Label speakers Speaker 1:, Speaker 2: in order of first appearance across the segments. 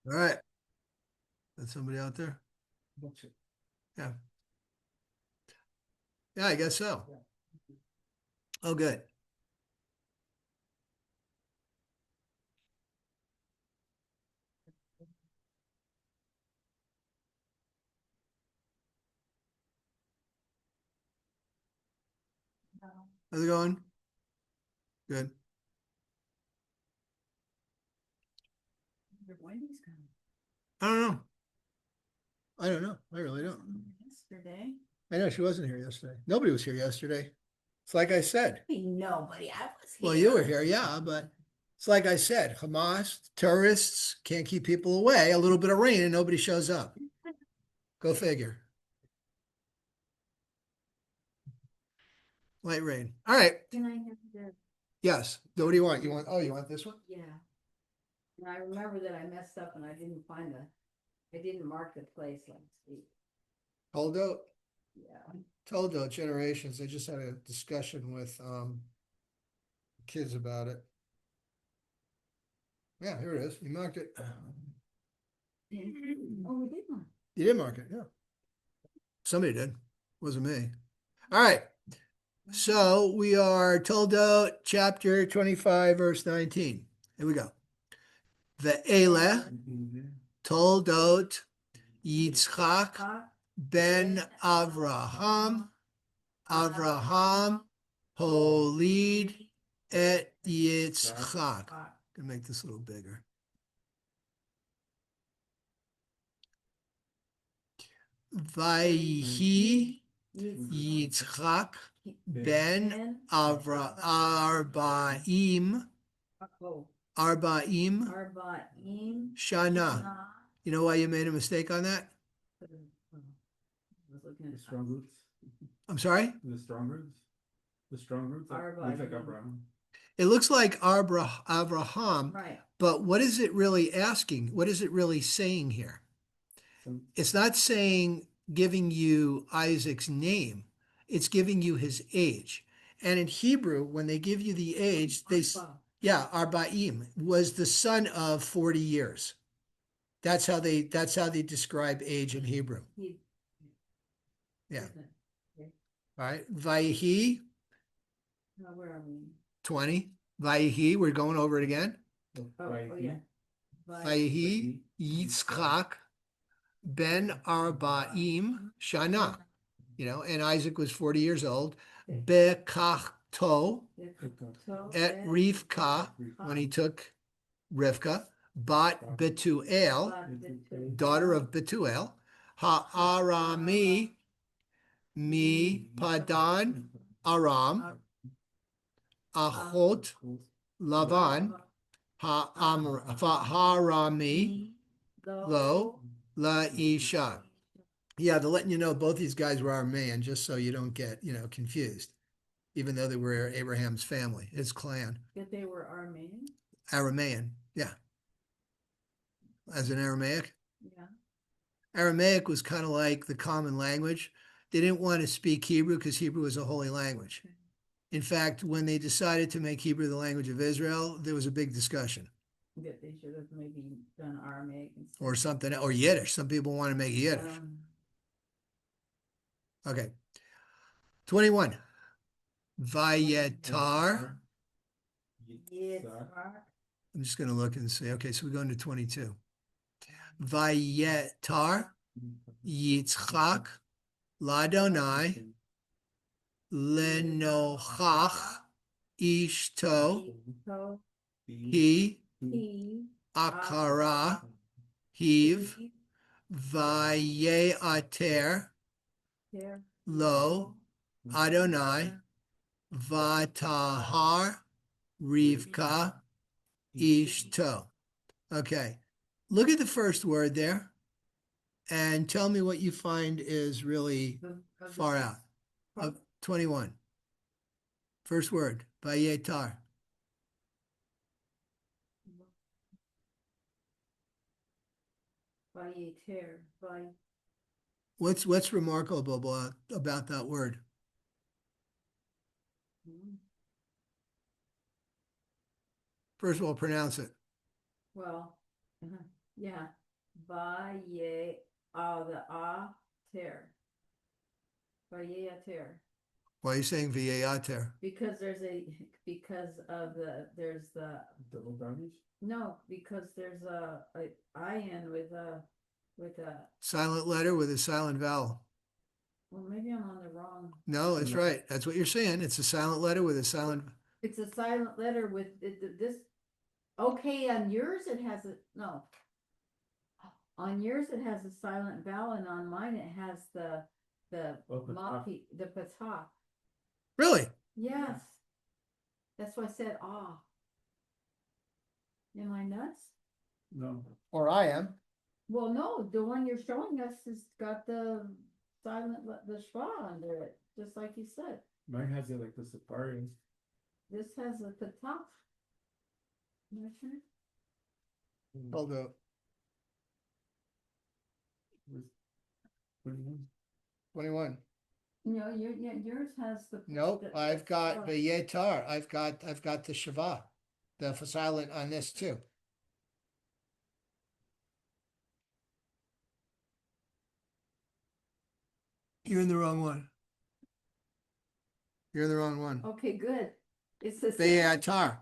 Speaker 1: All right. That's somebody out there? Yeah. Yeah, I guess so. Oh, good. How's it going? Good. I don't know. I don't know. I really don't.
Speaker 2: Yesterday.
Speaker 1: I know she wasn't here yesterday. Nobody was here yesterday. It's like I said.
Speaker 2: Nobody. I was here.
Speaker 1: Well, you were here, yeah, but it's like I said, Hamas, terrorists can't keep people away. A little bit of rain and nobody shows up. Go figure. Light rain. All right.
Speaker 2: Can I have the,
Speaker 1: Yes. What do you want? You want this one?
Speaker 2: yeah. And I remember that I messed up and I didn't mark the place last week.
Speaker 1: Toldot?
Speaker 2: Yeah.
Speaker 1: Toldot generations. I just had a discussion with kids about it. Yeah, here it is. You marked it.
Speaker 2: Oh, we did one.
Speaker 1: You did mark it, yeah. Somebody did. Wasn't me. All right. So we are Toldot chapter 25, verse 19. Here we go. Ve'eleh Toldot Yitzchak ben Avraham. Avraham holid et Yitzchak. Gonna make this a little bigger. Vayhi Yitzchak ben Arba'im
Speaker 2: Arba'im
Speaker 1: Shana. You know why you made a mistake on that?
Speaker 3: The strong roots.
Speaker 1: I'm sorry?
Speaker 3: The strong roots. The strong roots.
Speaker 2: Arba'im.
Speaker 3: Looks like Abraham.
Speaker 1: It looks like Abraham,
Speaker 2: Right.
Speaker 1: but what is it really asking? What is it really saying here? It's not saying giving you Isaac's name. It's giving you his age. And in Hebrew, when they give you the age, Arba'im was the son of 40 years. That's how they describe age in Hebrew. Yeah. All right. Vayhi,
Speaker 2: Where are we?
Speaker 1: 20. Vayhi, we're going over it again.
Speaker 2: Oh, yeah.
Speaker 1: Vayhi Yitzchak ben Arba'im Shana. You know, and Isaac was 40 years old. Bekachto et Rivka, when he took Rivka, Bat Betuel, daughter of Betuel, Ha'arami mi Padan Aram, Achot Lavan, Ha'arami lo la Isha. Yeah, they're letting you know both these guys were Aramean, just so you don't get, confused, even though they were Abraham's family, his clan.
Speaker 2: That they were Aramean?
Speaker 1: Aramean, yeah. As in Aramaic.
Speaker 2: Yeah.
Speaker 1: Aramaic was kind of like the common language. They didn't want to speak Hebrew because Hebrew was a holy language.
Speaker 2: Okay.
Speaker 1: In fact, when they decided to make Hebrew the language of Israel, there was a big discussion.
Speaker 2: That they should have maybe done Aramaic instead.
Speaker 1: Or something, or Yiddish. Some people want to make Yiddish. Okay. 21. Vayetar. I'm just going to look and see. Okay, so we're going to 22. Vayetar Yitzchak Ladonai Lenochach Ishto He Akara Hiv Vayeater Lo Adonai Vatahar Rivka Ishto. Okay. Look at the first word there and tell me what you find is really far out. 21. First word, Vayetar. What's remarkable about that word? First of all, pronounce it.
Speaker 2: Well, Yeah. The ter. Ter.
Speaker 1: Why are you saying Vayater?
Speaker 2: Because because of there's the,
Speaker 3: Double garnish?
Speaker 2: no, because there's a I-N with a,
Speaker 1: Silent letter with a silent vowel.
Speaker 2: well, maybe I'm on the wrong.
Speaker 1: No, that's
Speaker 3: No.
Speaker 1: right. That's what you're saying. It's a silent letter with a silent.
Speaker 2: It's a silent letter with this, okay, on yours it has a, no. On yours it has a silent vowel, and on mine it has the
Speaker 3: Oh, patah.
Speaker 2: the patah.
Speaker 1: Really?
Speaker 2: Yes. That's why I said ah. Am I nuts?
Speaker 3: No.
Speaker 1: Or I am.
Speaker 2: Well, no, the one you're showing us has got the the schwa under it, just like you said.
Speaker 3: Mine has it like the safari.
Speaker 2: This has a patah.
Speaker 1: Hold up.
Speaker 3: With 21.
Speaker 1: 21.
Speaker 2: No, yours has the.
Speaker 1: Nope,
Speaker 2: the-
Speaker 1: I've got
Speaker 2: the-
Speaker 1: Vayetar. I've got the Shava, the silent on this too. You're in the wrong one. You're in the wrong one.
Speaker 2: Okay, good. It's the.
Speaker 1: Vayetar.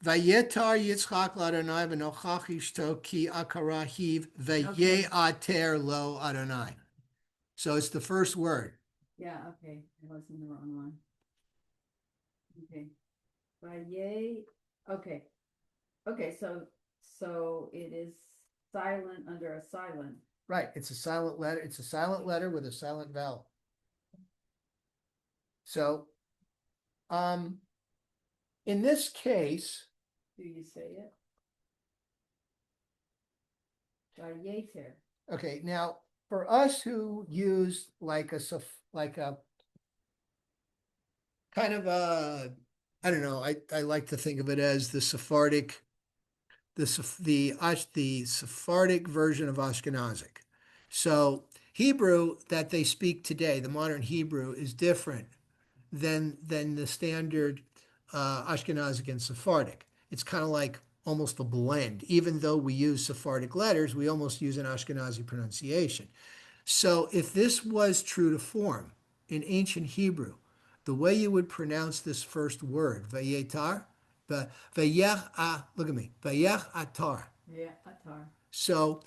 Speaker 1: Vayetar Yitzchak l'Adonai v'nochach ishto ki akara hiv vayeater lo Adonai. So it's the first word.
Speaker 2: Yeah, okay, I was in the wrong one. Okay. Vaye, okay. Okay, so it is silent under a silent.
Speaker 1: Right, it's a silent letter. It's a silent letter with a silent vowel. So, in this case,
Speaker 2: Do you say it? Vayeter.
Speaker 1: okay, now for us who use like a kind of a, I don't know, I like to think of it as the Sephardic, the Sephardic version of Ashkenazic. So Hebrew that they speak today, the modern Hebrew, is different than the standard Ashkenazic and Sephardic. It's kind of like almost a blend. Even though we use Sephardic letters, we almost use an Ashkenazi pronunciation. So if this was true to form in ancient Hebrew, the way you would pronounce this first word, vayetar, look at me, vayech atar.
Speaker 2: Yeah, atar.
Speaker 1: So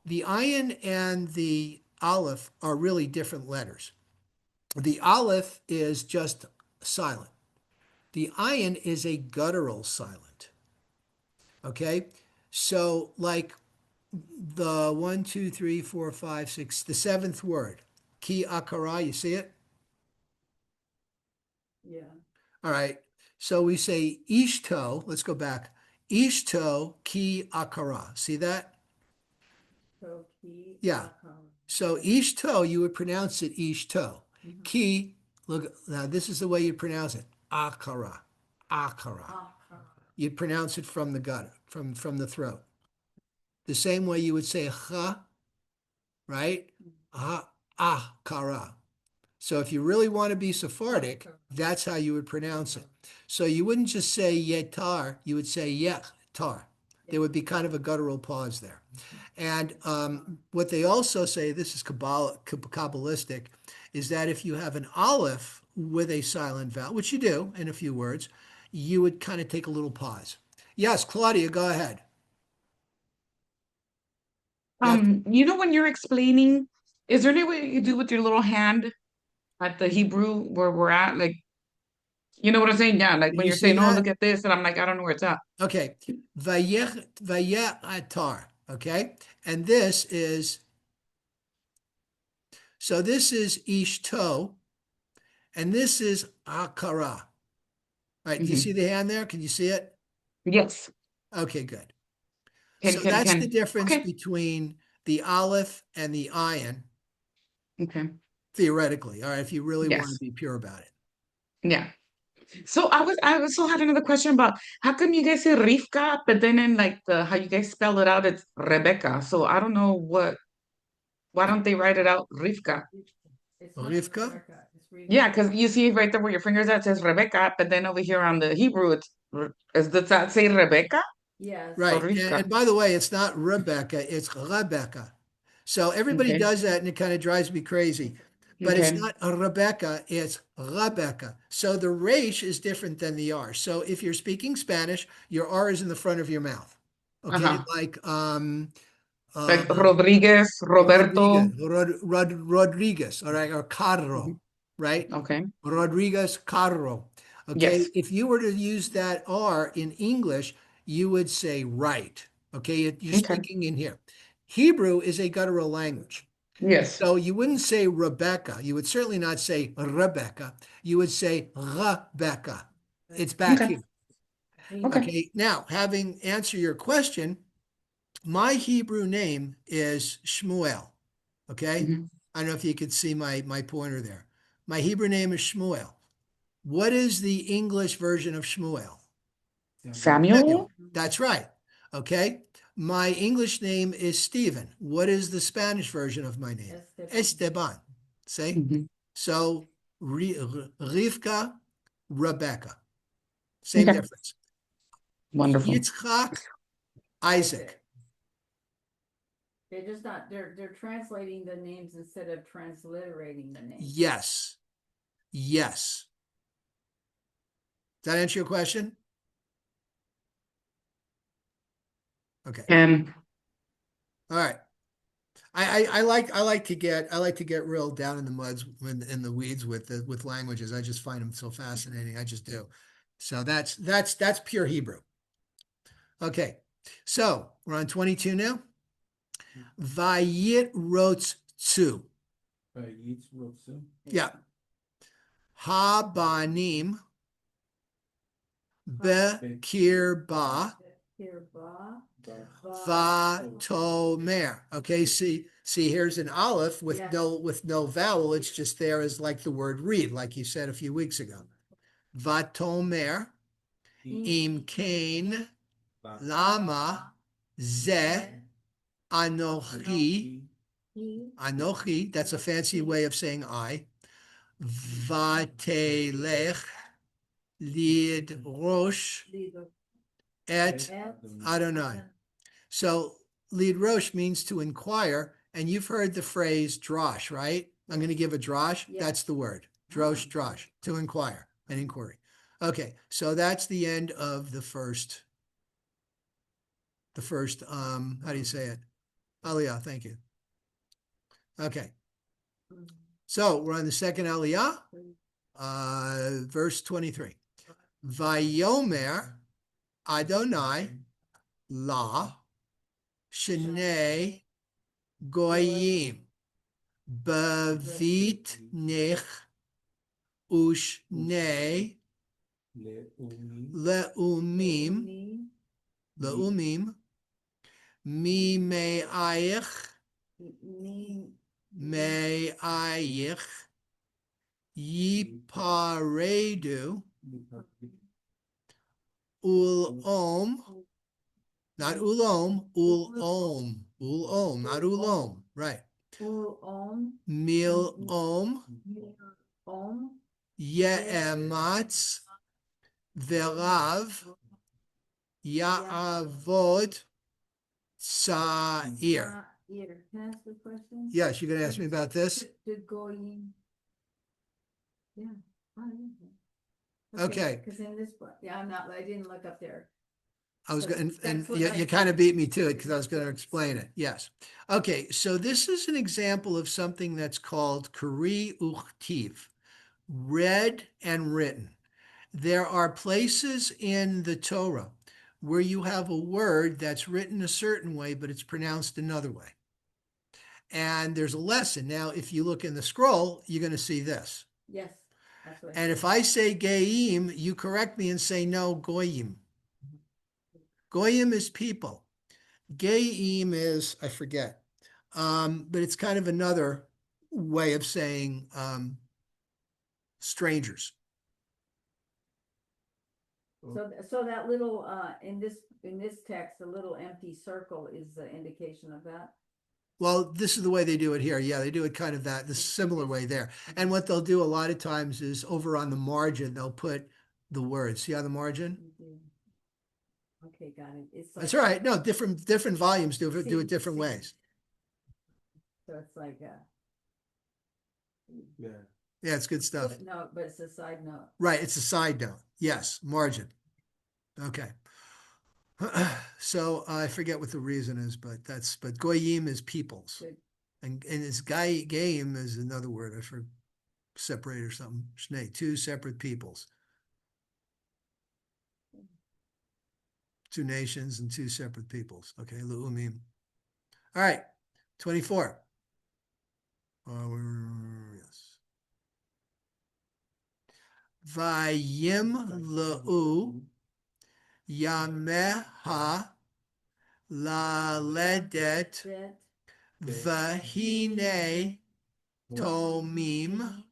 Speaker 1: the ayin and the aleph are really different letters. The aleph is just silent. The ayin is a guttural silent. Okay? So, like the 1, 2, 3, 4, 5, 6, the seventh word, ki akara, you see it?
Speaker 2: Yeah.
Speaker 1: All right. So we say ishto, let's go back. Ishto ki akara. See that?
Speaker 2: So ki.
Speaker 1: Yeah.
Speaker 2: Akar.
Speaker 1: So ishto, you would pronounce it ishto.
Speaker 2: Mhm.
Speaker 1: Ki, look, now this is the way you pronounce it. Akara. Akara.
Speaker 2: Akar.
Speaker 1: You'd pronounce it from the gut, from the throat. The same way you would say cha, right? Akara. So if you really want to be Sephardic, that's how you would pronounce it. So you wouldn't just say yetar, you would say yechtar. There would be kind of a guttural pause there. And what they also say, this is Kabbalistic, is that if you have an aleph with a silent vowel, which you do in a few words, you would kind of take a little pause. Yes, Claudia, go ahead. Yes.
Speaker 4: You know, when you're explaining, is there any way you do with your little hand at the Hebrew where we're at? Like, you know what I'm saying? Yeah, like
Speaker 1: Can
Speaker 4: when
Speaker 1: you
Speaker 4: you're
Speaker 1: see
Speaker 4: saying, "Oh,
Speaker 1: that?
Speaker 4: look at this," and I'm like, I don't know where it's at.
Speaker 1: Okay. Vaye'atar. Okay. And this is, so this is ishto, and this is akara. All right. Do you see the hand there? Can you see it?
Speaker 4: Yes.
Speaker 1: Okay, good.
Speaker 4: Can
Speaker 1: So
Speaker 4: can
Speaker 1: that's the
Speaker 4: can.
Speaker 1: difference
Speaker 4: Okay.
Speaker 1: between the aleph and the ayin,
Speaker 4: Okay.
Speaker 1: theoretically. All right. If you really want to
Speaker 4: Yes.
Speaker 1: be pure about it.
Speaker 4: Yeah. So I also had another question about how come you guys say Rivka, but then in like the how you guys spell it out, it's Rebecca. So I don't know why don't they write it out Rivka?
Speaker 2: It's not
Speaker 1: Rivka?
Speaker 2: Rebecca, it's Rivka.
Speaker 4: Yeah, because you see right there where your fingers at it says Rebecca, but then over here on the Hebrew, does that say Rebecca?
Speaker 2: Yes.
Speaker 1: Right.
Speaker 4: Rivka.
Speaker 1: And by the way, it's not Rebecca, it's Rebecca. So everybody
Speaker 4: Okay.
Speaker 1: does that and it kind of drives me crazy. But it's
Speaker 4: Okay.
Speaker 1: not a Rebecca, it's Rebecca. So the resh is different than the R. So if you're speaking Spanish, your R is in the front of your mouth. Okay,
Speaker 4: Uh-huh.
Speaker 1: like
Speaker 4: Like
Speaker 1: uh,
Speaker 4: Rodriguez, Roberto.
Speaker 1: Rodriguez, all right, or Carro,
Speaker 4: Mhm.
Speaker 1: right?
Speaker 4: Okay.
Speaker 1: Rodriguez Carro. Okay,
Speaker 4: Yes.
Speaker 1: if you were to use that R in English, you would say right. Okay, you're
Speaker 4: Okay.
Speaker 1: speaking in here. Hebrew is a guttural language.
Speaker 4: Yes.
Speaker 1: So you wouldn't say Rebecca. You would certainly not say Rebecca. You would say Rebecca. It's back
Speaker 4: Okay.
Speaker 1: here.
Speaker 4: Okay.
Speaker 1: Okay, now having answered your question, my Hebrew name is Shmuel. Okay,
Speaker 4: Mhm.
Speaker 1: I don't know if you could see my pointer there. My Hebrew name is Shmuel. What is the English version of Shmuel?
Speaker 4: Samuel.
Speaker 1: Samuel. That's right. Okay. My English name is Stephen. What is the Spanish version of my name?
Speaker 2: Esteban.
Speaker 1: Esteban. See?
Speaker 4: Mhm.
Speaker 1: So Rivka, Rebecca. Same
Speaker 4: Okay.
Speaker 1: difference.
Speaker 4: Wonderful.
Speaker 1: Yitzchak, Isaac.
Speaker 2: They're just not, they're translating the names instead of transliterating the names.
Speaker 1: Yes. Yes. Does that answer your question? Okay.
Speaker 4: And
Speaker 1: All right. I like to get real down in the muds in the weeds with languages. I just find them so fascinating. I just do. So that's pure Hebrew. Okay. So we're on 22 now. Vayit rotz tzu.
Speaker 3: Yitzhak Rotsu.
Speaker 1: Yeah. Habanim bekirba
Speaker 2: Kirba.
Speaker 1: vatomer. Okay, see, here's an aleph with
Speaker 2: Yes.
Speaker 1: no vowel. It's just there as like the word read, like you said a few weeks ago. Vatomer im kain lama ze anochi. Anochi, that's a fancy way of saying I. Vatelech lid rosh et Adonai. So lead rosh means to inquire, and you've heard the phrase drosh, right? I'm going to give a drosh.
Speaker 2: Yes.
Speaker 1: That's the word. Drosh, drosh, to inquire, an inquiry. Okay, so that's the end of the first, how do you say it? Aliyah, thank you. Okay, so we're on the second Aliyah, verse 23. Vayomer Adonai la shnei goyim bavit nech ushne leumim mi me'ayich yiparedu ulom, not ulom, not ulom, right? Milom ye'ematz verav ya'avod sa'ir.
Speaker 2: Can I ask a question?
Speaker 1: Yes, you're going to ask me about this?
Speaker 2: To goyim. Yeah.
Speaker 1: Okay.
Speaker 2: Because in this book, yeah, I didn't look up there.
Speaker 1: I was going, and
Speaker 2: That's what
Speaker 1: you
Speaker 2: I-
Speaker 1: kind of beat me to it because I was going to explain it. Yes. Okay. So this is an example of something that's called kari uchtiv, read and written. There are places in the Torah where you have a word that's written a certain way, but it's pronounced another way. And there's a lesson. Now, if you look in the scroll, you're going to see this.
Speaker 2: Yes. That's what
Speaker 1: And if I say geim, you correct me and say no, goyim. Goyim is people. Geim is, I forget. But it's kind of another way of saying strangers.
Speaker 2: So that little in this text, the little empty circle is the indication of that.
Speaker 1: Well, this is the way they do it here. Yeah, they do it kind of the similar way there. And what they'll do a lot of times is over on the margin, they'll put the words. See on the margin?
Speaker 2: Okay, got it. It's
Speaker 1: That's
Speaker 2: like,
Speaker 1: all right. No, different volumes do it
Speaker 2: See,
Speaker 1: different
Speaker 2: see.
Speaker 1: ways.
Speaker 2: so it's like,
Speaker 3: Yeah.
Speaker 1: Yeah, it's good stuff.
Speaker 2: footnote, but it's a side note.
Speaker 1: Right, it's a side note. Yes, margin. Okay. So I forget what the reason is, but goyim is peoples,
Speaker 2: Good.
Speaker 1: and it's gaim is another word. I for separate or something. Shnei, two separate peoples, two nations and two separate peoples. Okay, lu'umim. All right, 24. Yes. Vayim le'u yameha laledet
Speaker 2: That,
Speaker 1: vahine tomim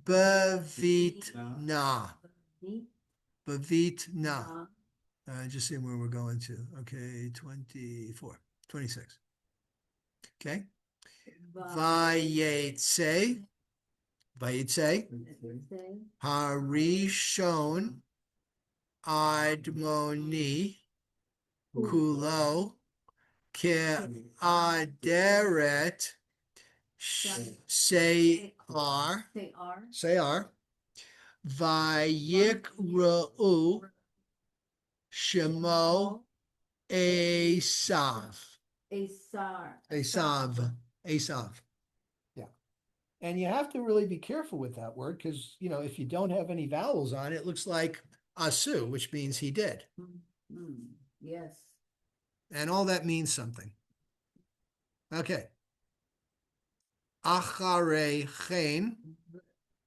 Speaker 1: bevitna.
Speaker 2: the,
Speaker 1: Bevitna. Just seeing where we're going to. Okay, 24, 26. Okay. Vayetze. Vayetze. Harishon Admoni Kulo Ke'aderet Seyar
Speaker 2: They are.
Speaker 1: Vayikra'u Shemo Esav. Esav. Esav. Yeah. And you have to really be careful with that word because, if you don't have any vowels on it, it looks like asu, which means he did.
Speaker 2: Yes.
Speaker 1: And all that means something. Okay. Acharei chen.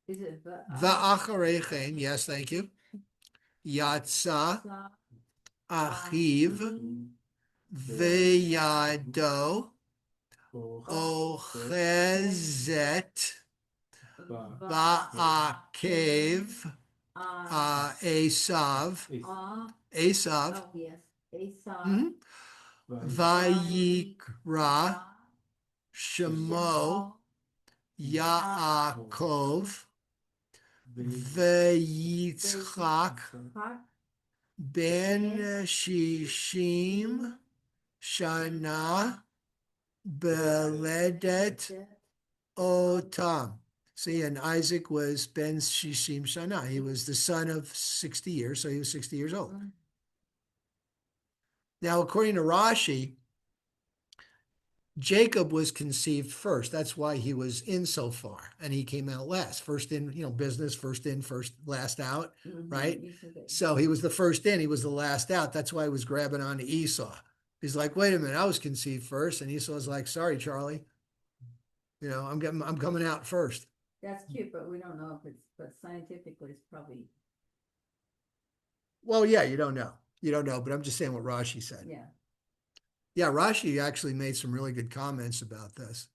Speaker 2: Is it
Speaker 1: Va'acharei chen. Yes, thank you. Yatsa achiv veyado ochezet ba'akev Esav. Esav.
Speaker 2: Oh, yes. Esav.
Speaker 1: Mhm. Vayikra Shemo Yaakov Veyitzchak Ben Shishim Shana Beledet Otam. See, and Isaac was Ben Shishim Shana. He was the son of 60 years, so he was 60 years old. Now, according to Rashi, Jacob was conceived first. That's why he was in so far, and he came out last. First in, business, first in, first last out, right? So he was the first in, he was the last out. That's why he was grabbing on to Esau. He's like, wait a minute, I was conceived first, and Esau's like, sorry, Charlie, I'm coming out first.
Speaker 2: That's cute, but we don't know if but scientifically it's probably,
Speaker 1: Well, yeah, you don't know, but I'm just saying what Rashi said.
Speaker 2: yeah.
Speaker 1: Yeah, Rashi actually made some really good comments about this.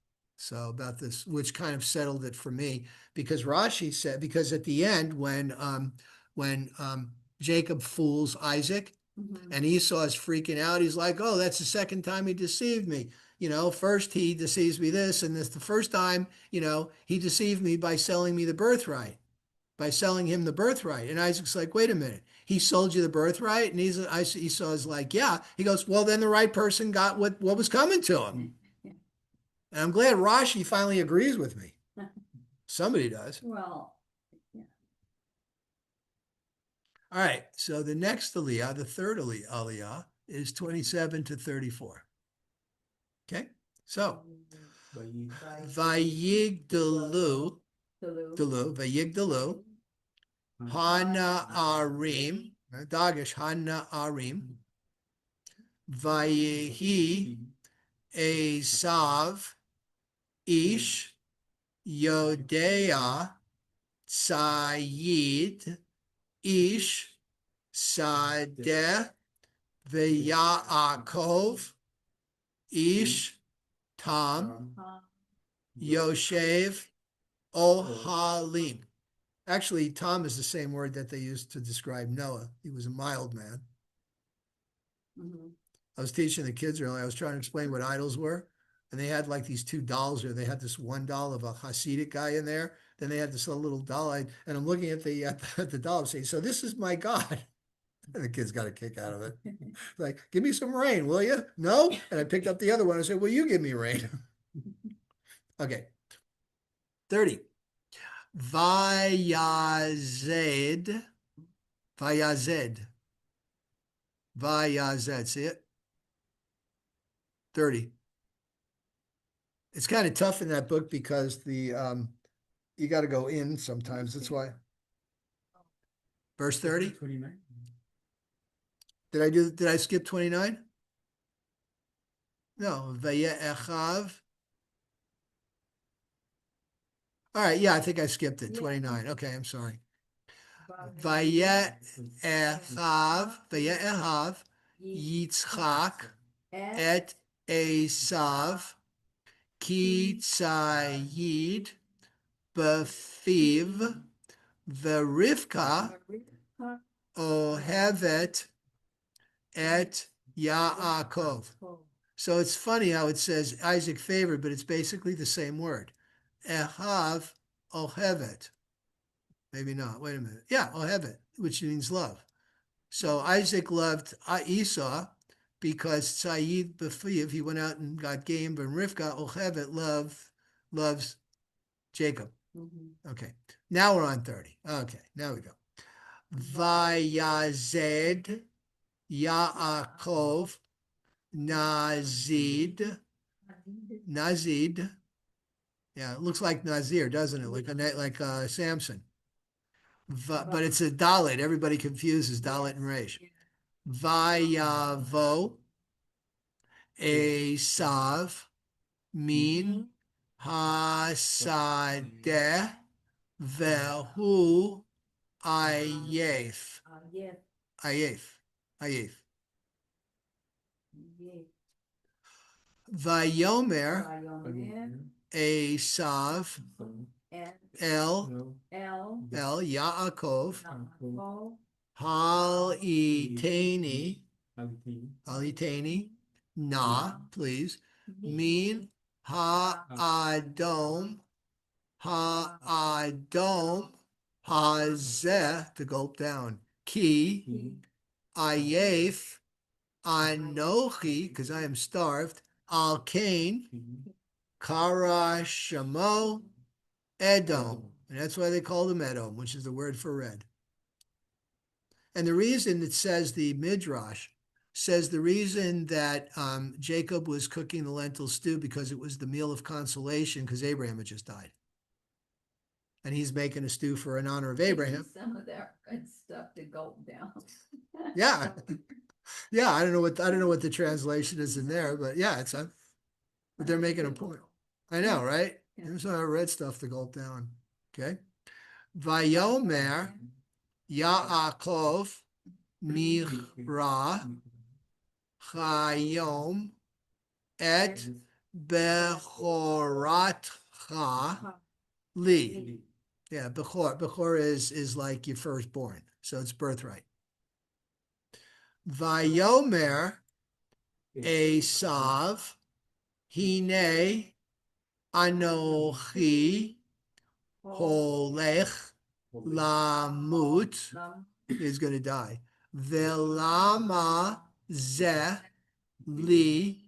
Speaker 1: Which kind of settled it for me, because Rashi said, because at the end when Jacob fools Isaac and Esau is freaking out, he's like, oh, that's the second time he deceived me. First he deceives me this, and this the first time, he deceived me by selling me the birthright, by selling him the birthright. And Isaac's like, wait a minute, he sold you the birthright? And Esau's like, yeah. He goes, well, then the right person got what was coming to him. And I'm glad Rashi finally agrees with me. Somebody does.
Speaker 2: Well, yeah.
Speaker 1: All right. So the next aliyah, the third aliyah, is 27 to 34. Okay. So, vayigdalu, vayigdalu, hana arim, dagish hana arim, vayehi Esav ish Yodea Tzayid ish Sadeh V'Yaakov ish Tam Yoshev Ohalim. Actually, Tom is the same word that they used to describe Noah. He was a mild man. I was teaching the kids earlier. I was trying to explain what idols were. And they had like these two dolls there. They had this one doll of a Hasidic guy in there. Then they had this little doll. And I'm looking at the doll. I'm saying, so this is my God. The kids got a kick out of it. Like, give me some rain, will you? No? And I picked up the other one and said, will you give me rain? Okay. 30. Vayazed. Vayazed. Vayazed. See it? 30. It's kind of tough in that book because the you got to go in sometimes. That's why. Verse 30.
Speaker 3: 29.
Speaker 1: Did I skip 29? No. Vayechav. All right, yeah, I think I skipped it. 29. Okay, I'm sorry. Vayechav, Vayechav, Yitzchak, et Esav, ki tzayid, befiv, verivka, ohevet, et Yaakov. So it's funny how it says Isaac favored, but it's basically the same word. Ehav, ohevet. Maybe not. Wait a minute. Yeah, ohevet, which means love. So Isaac loved Esau because Sayyid Befiv, he went out and got game, but Rivka, ohevet, loves Jacob. Okay. Now we're on 30. Okay, now we go. Vayazed Yaakov Nazid. Yeah, it looks like Nazir, doesn't it? Like Samson. But it's a Dalit. Everybody confuses Dalit and Resh. Vayavo Esav Min Hasadeh Vehu Ayef. Ayef. Vayomer Esav El Yaakov Halitani Na, please. Min Ha'adom Hazeh, to gulp down. Ki Ayef Anochi, because I am starved. Al Kain Kara Shamo Edom. And that's why they called him Edom, which is the word for red. And the reason it says, the Midrash says the reason that Jacob was cooking the lentil stew because it was the meal of consolation because Abraham had just died. And he's making a stew in honor of Abraham.
Speaker 2: Some of that good stuff to gulp down.
Speaker 1: Yeah. Yeah, I don't know what the translation is in there, but yeah, but they're making a point. I know, right?
Speaker 2: Yeah.
Speaker 1: There's some red stuff to gulp down. Okay. Vayomer Yaakov Mira Chayom et Bechoratcha Li. Yeah, Bechor. Bechor is like your firstborn. So it's birthright. Vayomer Esav Hine Anochi Holech Lamut. He's going to die. Velama Zeh Li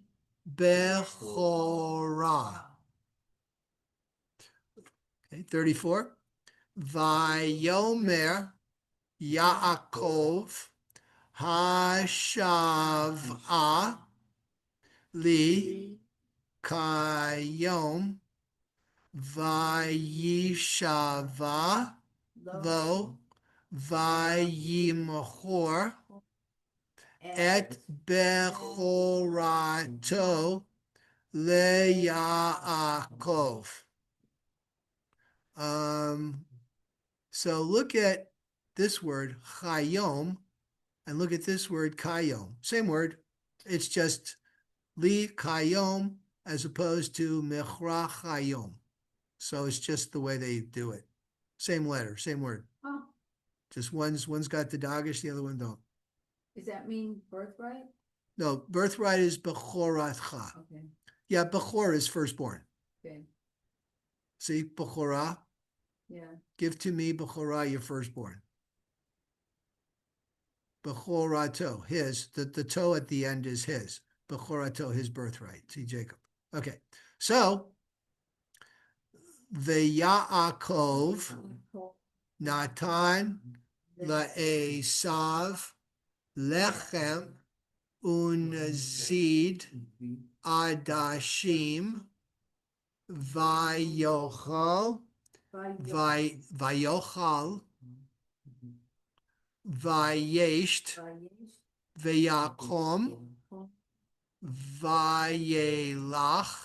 Speaker 1: Bechorah. Okay, 34. Vayomer Yaakov Hashavah Li Kayom Vayishava Lo Vayimchor Et Bechorato LeYaakov. So look at this word Chayom and look at this word Kayom. Same word. It's just Li Kayom as opposed to Mechra Chayom. So it's just the way they do it. Same letter, same word.
Speaker 2: Oh,
Speaker 1: Just one's got the dagish, the other one don't.
Speaker 2: does that mean birthright?
Speaker 1: No, birthright is Bechoratcha.
Speaker 2: Okay,
Speaker 1: Yeah, Bechor is firstborn.
Speaker 2: okay,
Speaker 1: See, Bechorah,
Speaker 2: yeah.
Speaker 1: give to me, Bechorah, your firstborn. Bechorato, his, the toe at the end is his. Bechorato, his birthright. See Jacob. Okay. So, the Yaakov, Natan, La'esav, Lechem, Unzid, Adashim, Vayochal, Vayochal, Vayesht, Vayakom, Vayelach,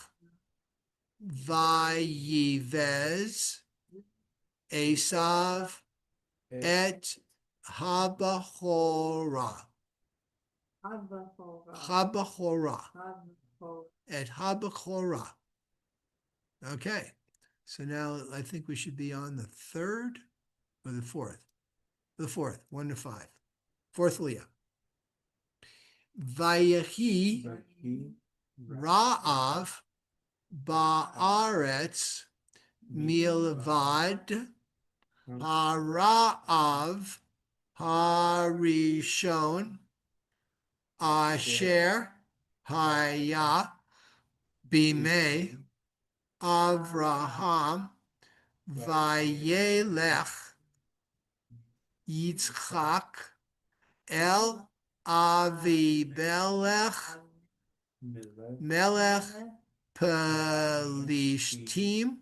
Speaker 1: Vayivez, Esav, et Habachorah. Habachorah. At Habachorah. Okay. So now I think we should be on the third or the fourth. The fourth, 1 to 5. Fourth Leah. Vayehi Ra'av Ba'aretz Milvad Hara'av Harishon Asher Haya Bimei Avraham Vayelech Yitzchak El Avimelech Melech Pelishtim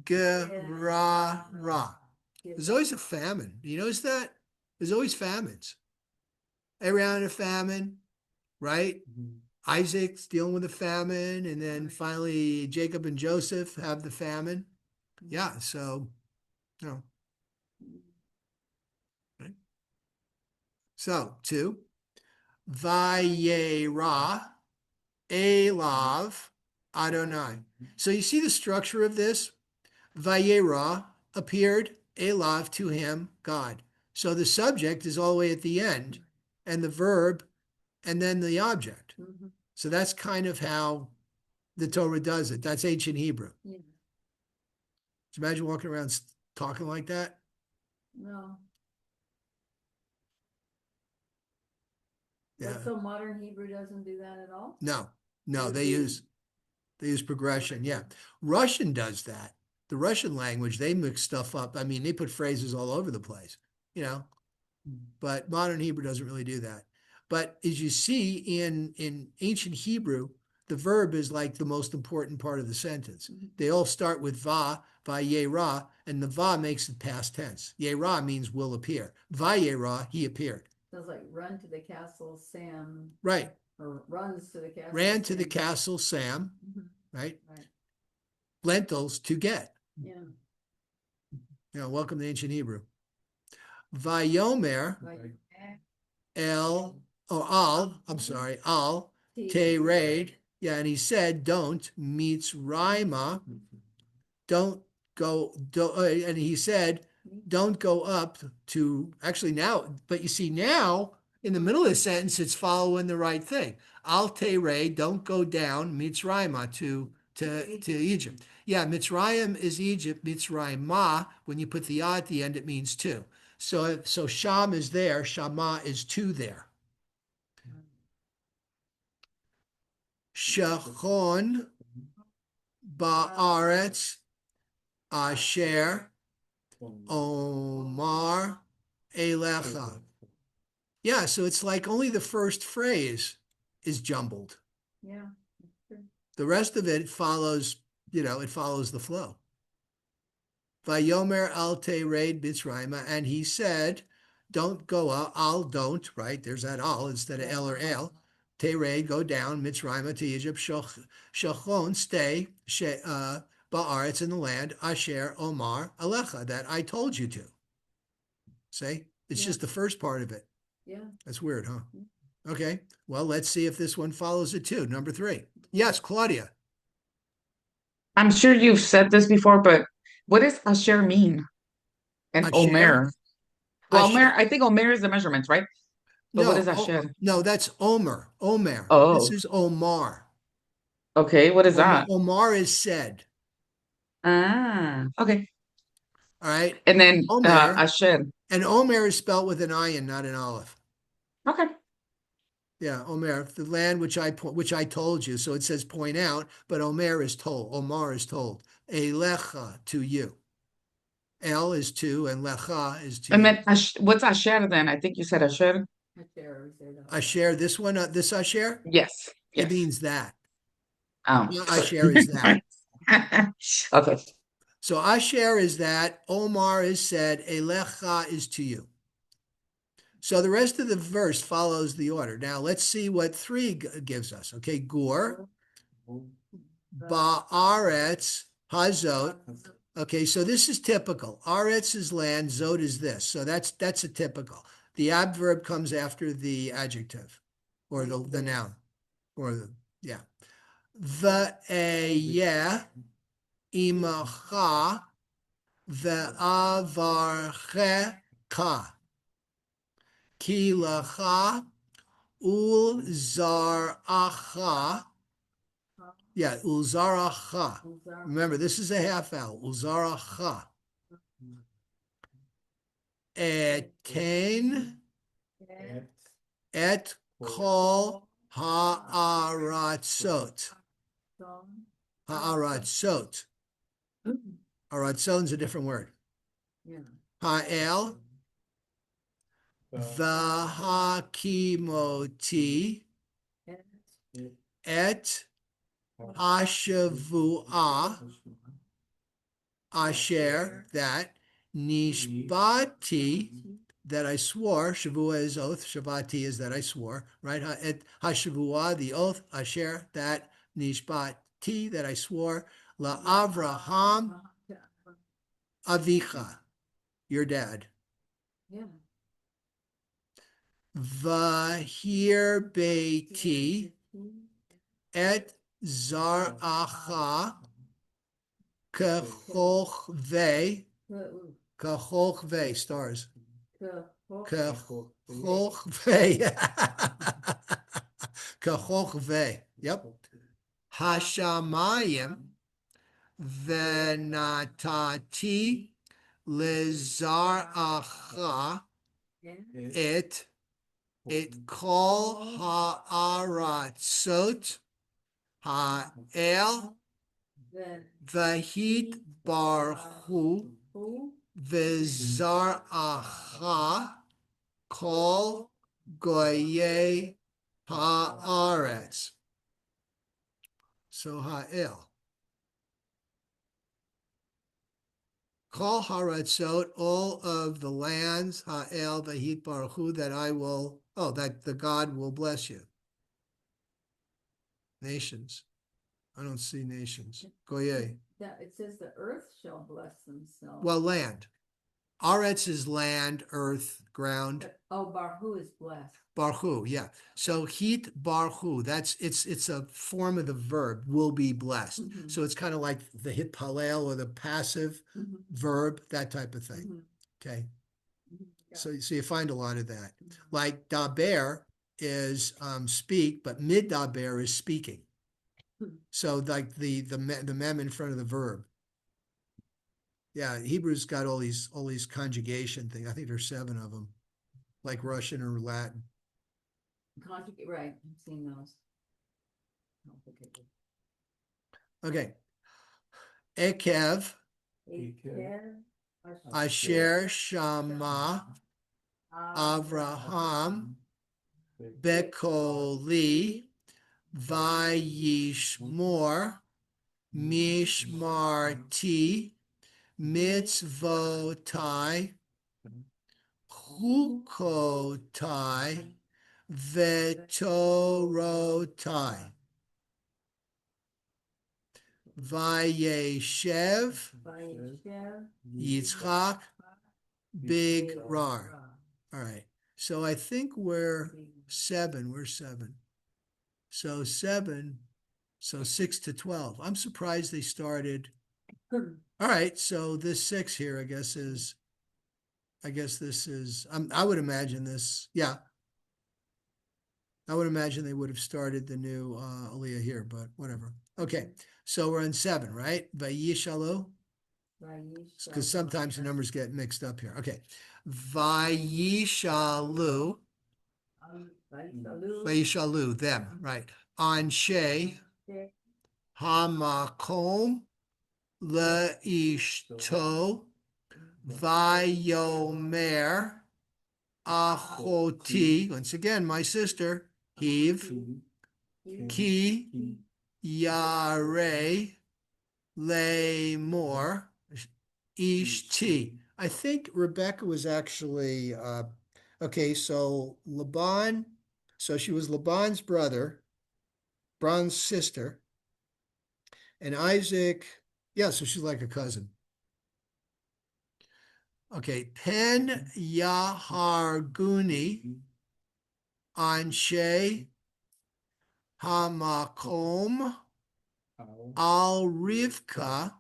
Speaker 1: Gerara. There's always a famine. You notice that? There's always famines. Around a famine, right? Isaac's dealing with a famine, and then finally Jacob and Joseph have the famine. Yeah, so, you know. Right? So, 2. Vayera Elav Adonai. So you see the structure of this? Vayera appeared, Elav to him, God. So the subject is all the way at the end, and the verb, and then the object. So that's kind of how the Torah does it. That's ancient Hebrew.
Speaker 2: Yeah.
Speaker 1: Just imagine walking around talking like that.
Speaker 2: No.
Speaker 1: Yeah.
Speaker 2: So modern Hebrew doesn't do that at all?
Speaker 1: No, they use progression. Yeah. Russian does that. The Russian language, they mix stuff up. I mean, they put phrases all over the place, you know, but modern Hebrew doesn't really do that. But as you see in ancient Hebrew, the verb is like the most important part of the sentence. They all start with vayera, and the va makes it past tense. Yera means will appear. Vayera, he appeared.
Speaker 2: So it's like run to the castle, Sam.
Speaker 1: Right.
Speaker 2: Or runs to the castle.
Speaker 1: Ran to the castle, Sam. Right. Lentils to get.
Speaker 2: Yeah.
Speaker 1: Welcome to ancient Hebrew. Vayomer al tered. Yeah, and he said, don't, Mitzrayma, don't go, and he said, don't go up to, actually now, but you see now, in the middle of the sentence, it's following the right thing. Al tered, don't go down, Mitzrayma, to Egypt. Yeah, Mitzrayim is Egypt. Mitzrayma, when you put the "a" at the end, it means two. So Sham is there. Shama is two there. Shachon ba'aretz asher omar elecha. Yeah, so it's like only the first phrase is jumbled.
Speaker 2: Yeah.
Speaker 1: The rest of it follows, it follows the flow. Vayomer al tered Mitzrayim, and he said, don't go up, don't, right? There's that al instead of el or el. Tered, go down, Mitzrayim to Egypt, Shachon, stay, Ba'aretz in the land, Asher Omar Alecha, that I told you to. See? It's just the first part of it.
Speaker 2: Yeah.
Speaker 1: That's weird, huh? Okay. Well, let's see if this one follows it too. Number 3. Yes, Claudia.
Speaker 4: I'm sure you've said this before, but what does Asher mean? And
Speaker 1: Asher?
Speaker 4: Omer. Well,
Speaker 1: Asher.
Speaker 4: Omer, I think Omer is the measurements, right? But what is Asher?
Speaker 1: No, that's Omer.
Speaker 4: Oh.
Speaker 1: This is Omar.
Speaker 4: Okay, what is that?
Speaker 1: Omar is said.
Speaker 4: Ah, okay.
Speaker 1: All right.
Speaker 4: And then
Speaker 1: Omer.
Speaker 4: Asher.
Speaker 1: And Omer is spelled with an ayin, not an aleph.
Speaker 4: Okay.
Speaker 1: Yeah, Omer, the land which I told you. So it says point out, but Omer is told. Omar is told. Elecha, to you. El is to, and lecha is to
Speaker 4: And
Speaker 1: you.
Speaker 4: then what's Asher then? I think you said Asher.
Speaker 1: Asher, this one, this Asher,
Speaker 4: Yes.
Speaker 1: it
Speaker 4: Yes.
Speaker 1: means that.
Speaker 4: Um,
Speaker 1: Asher is that.
Speaker 4: okay.
Speaker 1: So Asher is that. Omar is said. Elecha is to you. So the rest of the verse follows the order. Now let's see what 3 gives us. Okay, Gur, Ba'aretz, Hazot. Okay, so this is typical. Aretz is land, Zot is this. So that's a typical. The adverb comes after the adjective or the noun or the, yeah. Ve'eyeh imacha ve'avarchecha ki lecha ulzaracha. Yeah, ulzaracha. Remember, this is a half vowel. Ulzaracha. Etain et kol ha'aratzot. Ha'aratzot. Aratzot is a different word.
Speaker 2: Yeah.
Speaker 1: Ha'el v'hakimoti et hashavuah asher, that nishbati, that I swore. Shavua is oath. Shavati is that I swore. Right? Et hashavuah, the oath. Asher, that nishbati, that I swore. La Avraham avicha, your dad.
Speaker 2: Yeah.
Speaker 1: Vahir beiti et zaracha kechochve, kechochve, stars. Kechochve. Kechochve. Yep. Hashamayim venatati lezaracha et kol ha'aratzot ha'el v'hit barhu v'zaracha kol goyei ha'aretz. So ha'el. Kol haratzot, all of the lands, ha'el v'hit baruchu, that I will, that the God will bless you. Nations. I don't see nations. Goyei.
Speaker 2: That it says the earth shall bless themselves.
Speaker 1: Well, land. Aretz is land, earth, ground.
Speaker 2: Barhu is blessed.
Speaker 1: Barhu, yeah. So hit barhu, it's a form of the verb, will be blessed.
Speaker 2: Mhm.
Speaker 1: So it's kind of like the hit palel or the passive verb, that type of thing. Okay. So you find a lot of that. Like daber is speak, but mid daber is speaking. So like the mem in front of the verb. Yeah, Hebrew's got all these conjugation things. I think there's 7 of them, like Russian or Latin.
Speaker 2: Conjugate, right? I've seen those.
Speaker 1: Okay. Ekev asher shama Avraham bekoli vayishmor mishmarti mitzvotai chukotai vetorotai vayeshev Yitzchak big rar. All right. So I think we're 7. We're 7. So 7. So 6 to 12. I'm surprised they started. All right. So this 6 here, I guess this is, I would imagine this. Yeah. I would imagine they would have started the new Aliyah here, but whatever. Okay. So we're on 7, right? Vayishalu. because sometimes the numbers get mixed up here. Okay. Vayishalu, Vayishalu, them, right. Anshe hamakom leishto vayomer achoti. Once again, my sister, Hev, ki yare lemor ishti. I think Rebecca was actually okay. So Laban, so she was Laban's Laban's sister, and Isaac. Yeah, so she's like a cousin. Okay, Pen Yaharguni Anshe Hamakom Al Rivka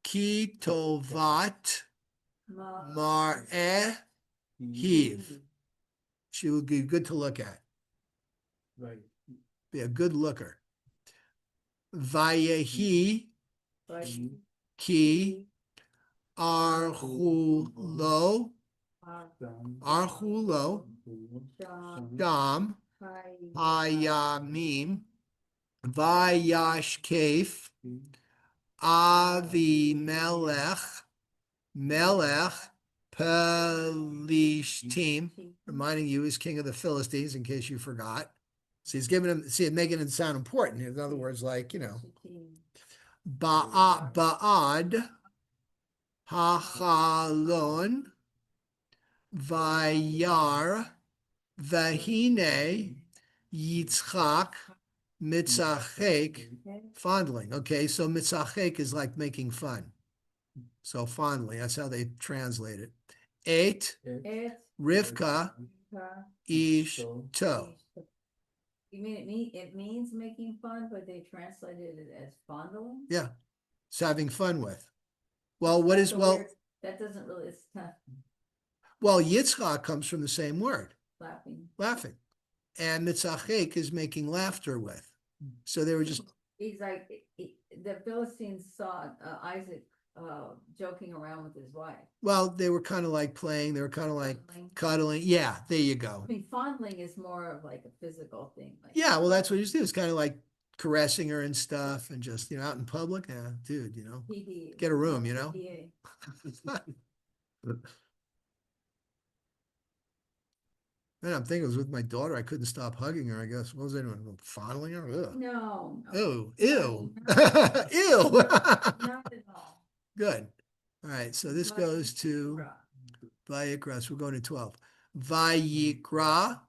Speaker 1: Ki Tovat Mar'eh Heave. She would be good to look at.
Speaker 3: Right.
Speaker 1: Be a good looker. Vayehi Ki Archulo Dam Hayamim Vayashkef Avi Melech Pelishtim, reminding you he's king of the Philistines in case you forgot. So he's giving him, see, making it sound important. In other words, like, Ba'ad Hachalon Vayar Vahine Yitzchak Mitzachek, fondling. Okay, so mitzachek is like making fun. So fondling, that's how they translate it. Et Rivka Ishto.
Speaker 2: You mean it means making fun, but they translated it as fondling?
Speaker 1: Yeah, it's having fun with. Well, what is, well,
Speaker 2: that doesn't really, it's not
Speaker 1: well, Yitzchak comes from the same word,
Speaker 2: laughing.
Speaker 1: and mitzachek is making laughter with. So they were just,
Speaker 2: He's like, the Philistines saw Isaac joking around with his wife.
Speaker 1: well, they were kind of like playing, they were kind of like cuddling. Yeah, there you go.
Speaker 2: I mean, fondling is more of like a physical thing. Like,
Speaker 1: Yeah, well, that's what he was doing. It's kind of like caressing her and stuff, and just, out in public. Yeah, dude, get a room, Man, I'm thinking it was with my daughter. I couldn't stop hugging her, I guess. What was I doing? Fondling her? Ugh.
Speaker 2: No.
Speaker 1: Ew.
Speaker 2: No,
Speaker 1: Ew.
Speaker 2: not
Speaker 1: Ew.
Speaker 2: not at all.
Speaker 1: Good. All right, so this goes to Vayikra. So we're going to 12. Vayikra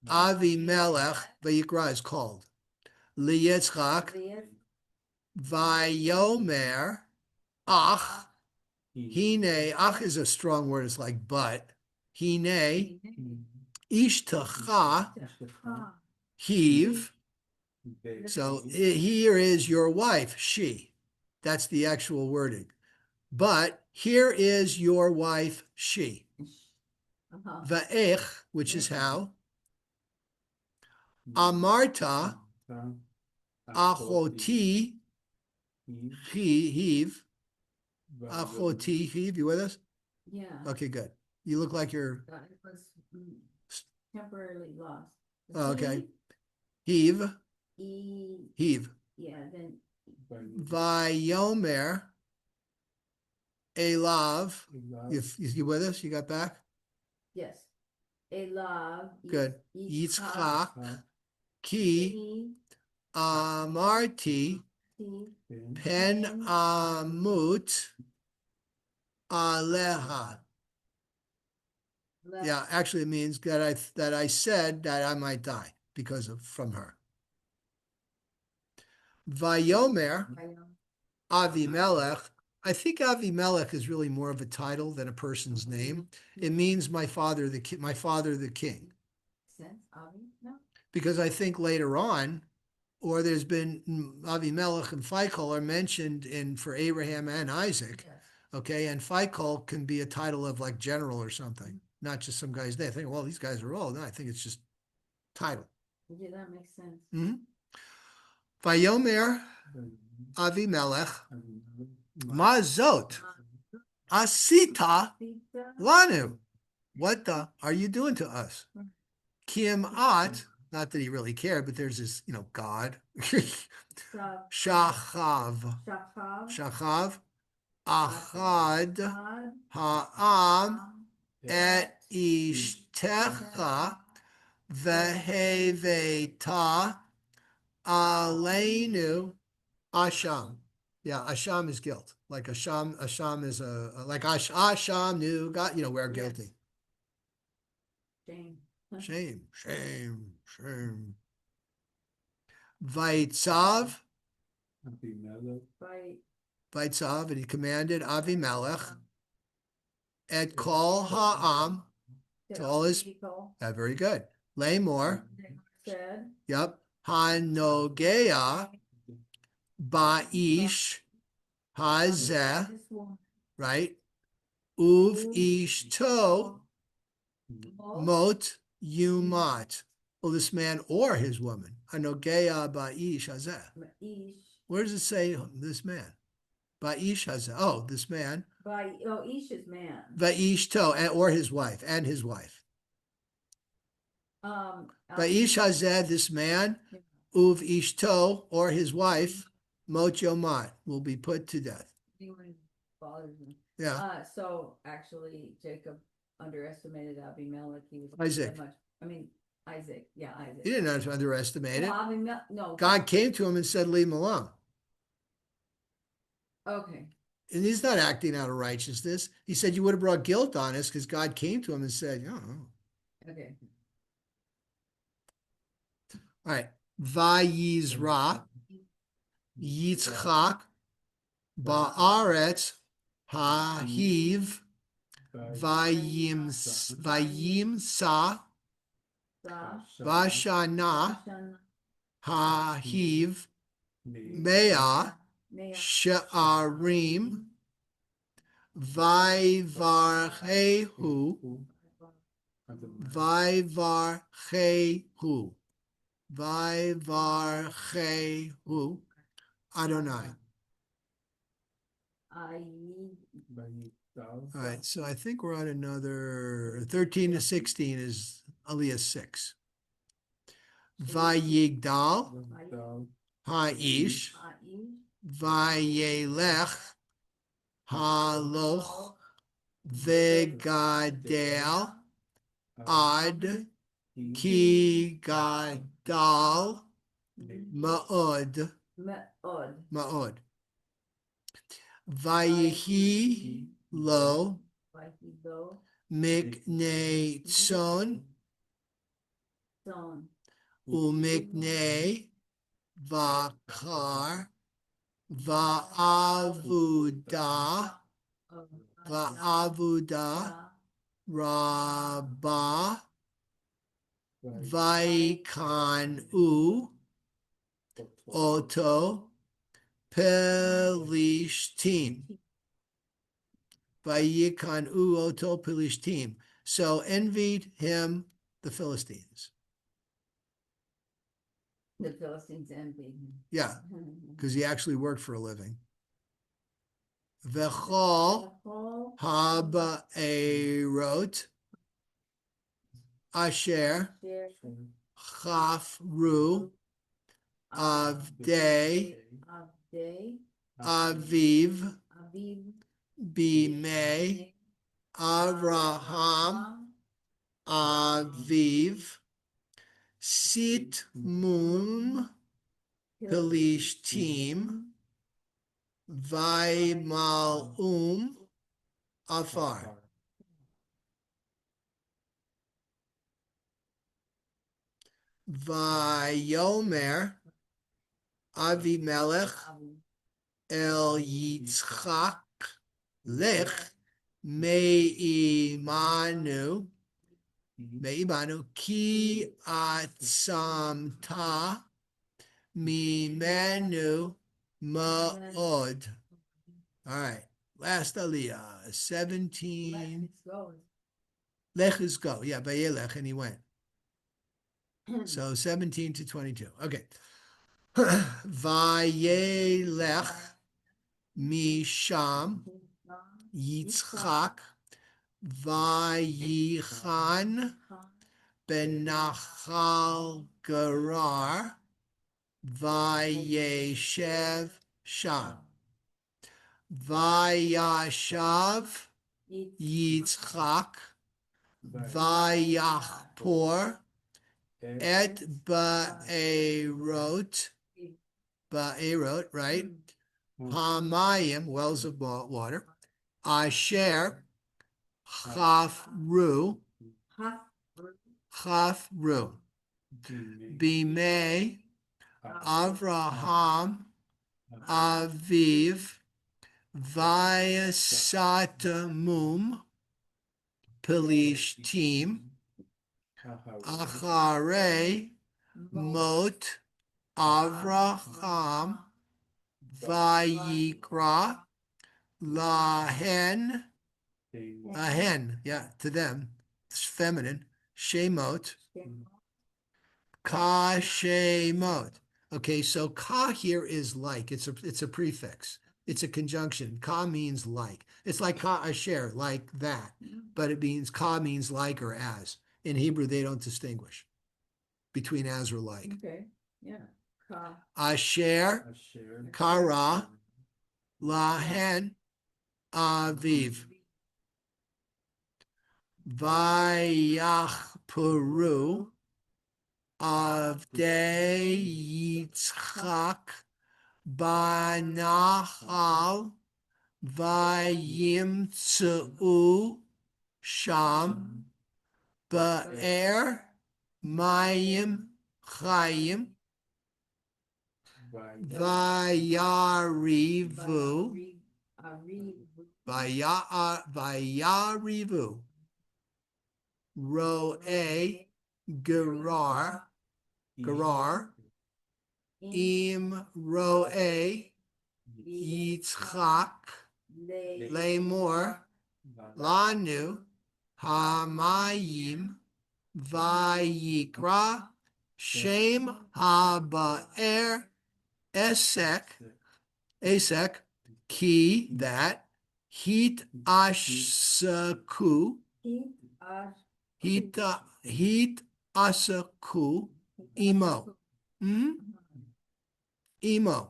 Speaker 1: Avimelech. Vayikra is called. Liyitzchak Vayomer Ach. Hine. Ach is a strong word. It's like but. Hine Ishtacha Heave. So here is your wife, she. That's the actual wording. But here is your wife, she. Va'ech, which is how. Amarta achoti heave. Achoti heave. You with us?
Speaker 2: Yeah.
Speaker 1: Okay, good. You look like you're.
Speaker 2: It was temporarily lost.
Speaker 1: Oh, okay. Heave. Heave.
Speaker 2: Yeah, then.
Speaker 1: Vayomer Elav. You with us? You got back?
Speaker 2: Yes. Elav.
Speaker 1: Good. Yitzchak. Ki Amarti Pen Amut Aleha. Yeah, actually it means that I said that I might die from her. Vayomer Avimelech. I think Avimelech is really more of a title than a person's name. It means my father the king. Because I think later on, or there's been Avimelech and Phicol are mentioned for Abraham and Isaac.
Speaker 2: Yes.
Speaker 1: Okay, and Phicol can be a title of like general or something, not just some guy's name. I think, well, these guys are old. No, I think it's just title.
Speaker 2: Yeah, that makes sense.
Speaker 1: Vayomer Avimelech Mazot. Asita
Speaker 2: Sita,
Speaker 1: lanu. What the are you doing to us? Kim at, not that he really cared, but there's this, God.
Speaker 2: Shav,
Speaker 1: Shachav.
Speaker 2: Shachav,
Speaker 1: Shachav. Achad
Speaker 2: Ad,
Speaker 1: ha'am
Speaker 2: Am,
Speaker 1: et ishtecha veheveta aleinu asham. Yeah, asham is guilt. Like asham is like asham nu, God, we're
Speaker 2: Yes.
Speaker 1: guilty.
Speaker 2: Shame.
Speaker 1: Shame. Vaitzav,
Speaker 2: By
Speaker 1: Vaitzav, and he commanded Avimelech et kol ha'am, to all his,
Speaker 2: people
Speaker 1: very good. Lamor,
Speaker 2: said,
Speaker 1: yep, hanogea ba'ish hazeh,
Speaker 2: this woman,
Speaker 1: right? Uv ishto
Speaker 2: most
Speaker 1: mot yumat. Well, this man or his woman. Hanogea ba'ish hazeh.
Speaker 2: ish,
Speaker 1: Where does it say this man? Ba'ish hazeh. Oh, this man.
Speaker 2: ish is man.
Speaker 1: Va'ishto, or his wife, and his wife. Ba'ish hazeh, this man, uv ishto, or his wife, mot yomat, will be put to death.
Speaker 2: Bothers me.
Speaker 1: Yeah,
Speaker 2: So actually Jacob underestimated Abimelech. He was
Speaker 1: Isaac.
Speaker 2: that much. I mean, Isaac. Yeah, Isaac.
Speaker 1: he didn't underestimate it.
Speaker 2: Well, no.
Speaker 1: God came to him and said, leave him alone.
Speaker 2: Okay.
Speaker 1: And he's not acting out of righteousness. He said, you would have brought guilt on us because God came to him and said,
Speaker 2: Okay.
Speaker 1: All right. Vayizra Yitzchak Ba'aretz Hahiv Vayimsa
Speaker 2: Sa,
Speaker 1: Vashana
Speaker 2: Shan,
Speaker 1: Hahiv
Speaker 3: Me.
Speaker 1: Mea
Speaker 2: Mea,
Speaker 1: Sha'arim Vaivarchehu Vaivarchehu Vaivarchehu Adonai. All right, so I think we're on another 13 to 16 is Aliyah 6. Vayigdal Ha'ish Vayelech Haloch Vegadel Ad Ki Gadal Ma'od Ma'od Vayihi Lo Miknei Tson
Speaker 2: Son,
Speaker 1: Umiknei Vakar Va'avuda Rabbah Vaikanu Oto Pelishtim. Vaikanu Oto Pelishtim. So envied him the Philistines.
Speaker 2: the Philistines envied him.
Speaker 1: Yeah, because he actually worked for a living. V'chol ha'ba'erot asher chafru avdei aviv bimei Avraham aviv sitmum pelishtim vaimalum afar. Vayomer Avimelech El Yitzchak Lech Me'imanu Ki Atzamta Mimenu Ma'od. All right, last aliyah, 17. Lech is go, yeah, Vayelech, and he went. So 17 to 22. Okay. Vayelech Misham Yitzchak Vayichan Benachal Gerar Vayeshev Sham Vayashav Yitzchak Vayachpor Et Ba'erot, right? Hamayim, wells of water. Asher Chafru, Bimei Avraham Aviv Vayasatamum Pelishtim Acharei Mot Avraham Vayikra Lahen, to them, it's feminine, Shemot, Ka Shemot. Okay, so Ka here is like, it's a prefix. It's a conjunction. Ka means like. It's like Ka Asher, like that. But it means Ka means like or as. In Hebrew, they don't distinguish between as or like.
Speaker 2: Okay, yeah. Ka.
Speaker 1: Asher, Kara, Lahen, Aviv. Vayachpuru Avdei Yitzchak Banachal Vayimtzeu Sham Ba'er Mayim Chayim Vayarivu Vayarivu Roe Gerar Im Roe Yitzchak Lemor Lanu Hamayim Vayikra Shem Haba'er Esek Ki that Hit Ashsaku Hit Asaku Imo. Imo.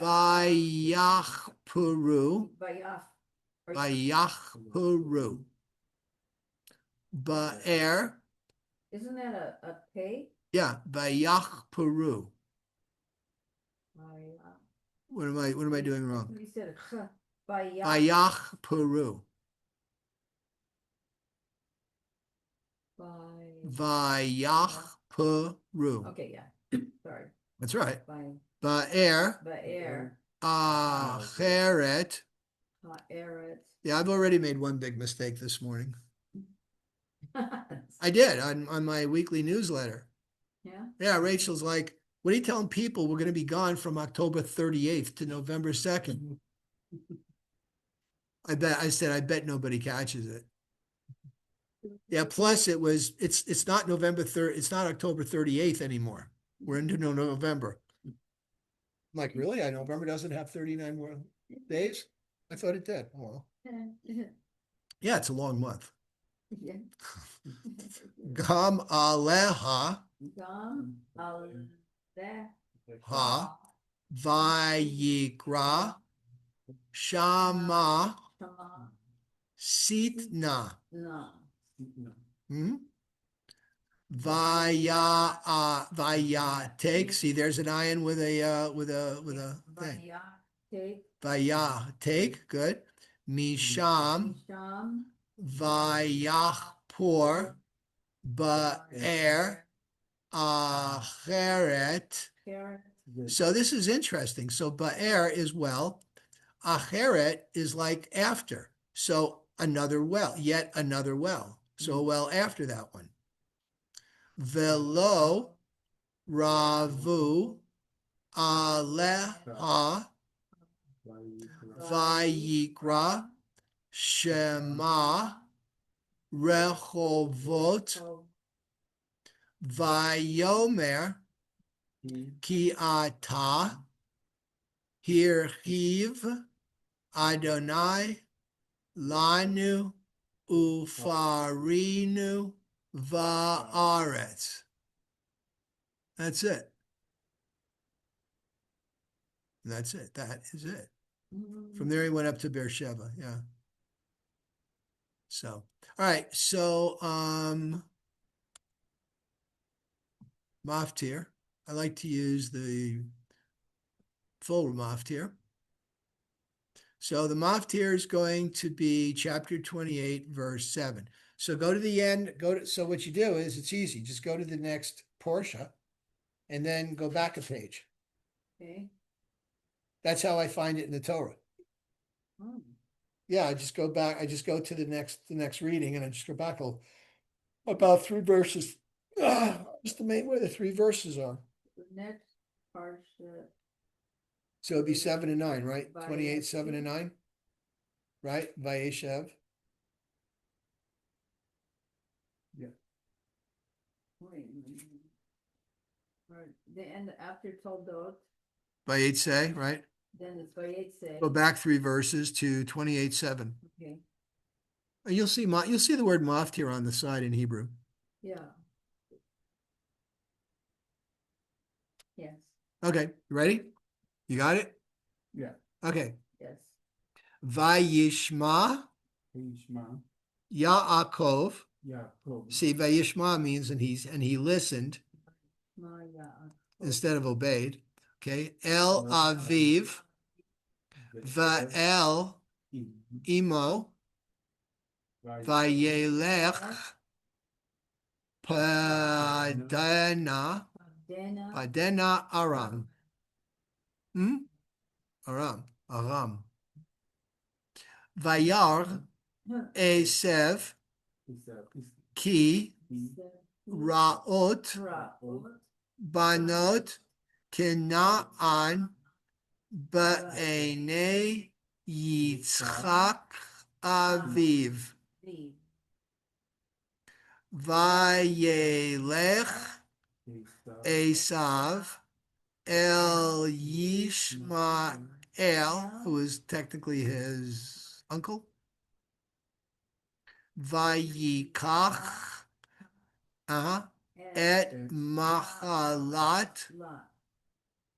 Speaker 1: Vayachpuru. Ba'er.
Speaker 2: Isn't that a pay?
Speaker 1: Yeah, Vayachpuru. What am I doing wrong?
Speaker 2: You said a ch.
Speaker 1: Vayachpuru. Vayachpuru.
Speaker 2: Okay, yeah. Sorry.
Speaker 1: That's right.
Speaker 2: Ba'er.
Speaker 1: Acheret. Yeah, I've already made one big mistake this morning. I did on my weekly newsletter.
Speaker 2: Yeah.
Speaker 1: Yeah, Rachel's like, what are you telling people? We're going to be gone from October 38th to November 2nd. I bet nobody catches it. Yeah, plus it's not November 3rd, it's not October 38th anymore. We're into November. I'm like, really? November doesn't have 39 more days? I thought it did. Oh, well. Yeah, it's a long month.
Speaker 2: Yeah.
Speaker 1: Gam aleha ha vayikra shama sitna. Vaya take. See, there's an ayin with a thing. Vaya take. Good. Misham vayachpor ba'er acheret. So this is interesting. So ba'er is well. Acheret is like after. So another well, yet another well. So a well after that one. Velo ravu aleha vayikra shema rechovot vayomer ki ata Hirchiv Adonai lanu ufarinu va'aretz. That's it. That's it. That is it. From there, he went up to Beersheba. Yeah. So, all right. So, Maftir. I like to use the full Maftir. So the Maftir is going to be chapter 28, verse 7. So go to the end. So what you do is it's easy. Just go to the next portion and then go back a page.
Speaker 2: Okay.
Speaker 1: That's how I find it in the Torah.
Speaker 2: Oh,
Speaker 1: Yeah, I just go back. I just go to the next reading, and I just go back about 3 verses. Estimate where the 3 verses are.
Speaker 2: the next Parshat.
Speaker 1: So it'd be 7 and 9, right?
Speaker 2: Vayeshev.
Speaker 1: 28, 7 and 9, right? Vayeshev.
Speaker 2: Wait a minute. Right, the end after Toldot,
Speaker 1: Vayetze, right?
Speaker 2: then it's Vayetze.
Speaker 1: Go back 3 verses to 28, 7.
Speaker 2: Okay,
Speaker 1: And you'll see the word maftir on the side in Hebrew.
Speaker 2: yeah. Yes,
Speaker 1: Okay, you ready? You got it?
Speaker 3: Yeah.
Speaker 1: Okay.
Speaker 2: yes.
Speaker 1: Vayishma
Speaker 3: Yishma,
Speaker 1: Yaakov.
Speaker 3: Yaakov.
Speaker 1: See, Vayishma means and he listened
Speaker 2: Maya.
Speaker 1: instead of obeyed. Okay. El Aviv Va'el Imo Vayelech Padana
Speaker 2: Dena.
Speaker 1: Aram. Aram. Vayar Esev Ki Raot Banot Kenaan Ba'enei Yitzchak Aviv Vayelech Esav El Yishmael, who is technically his uncle. Vayikach et Mahalat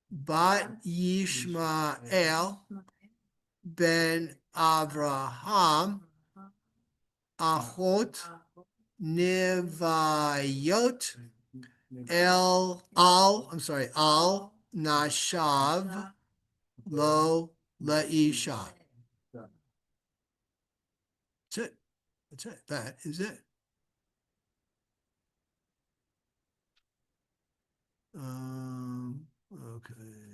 Speaker 1: Bat Yishmael ben Avraham Achot Nevayot Al Nashav Lo Laisha. That's it. That's it. That is it. Okay.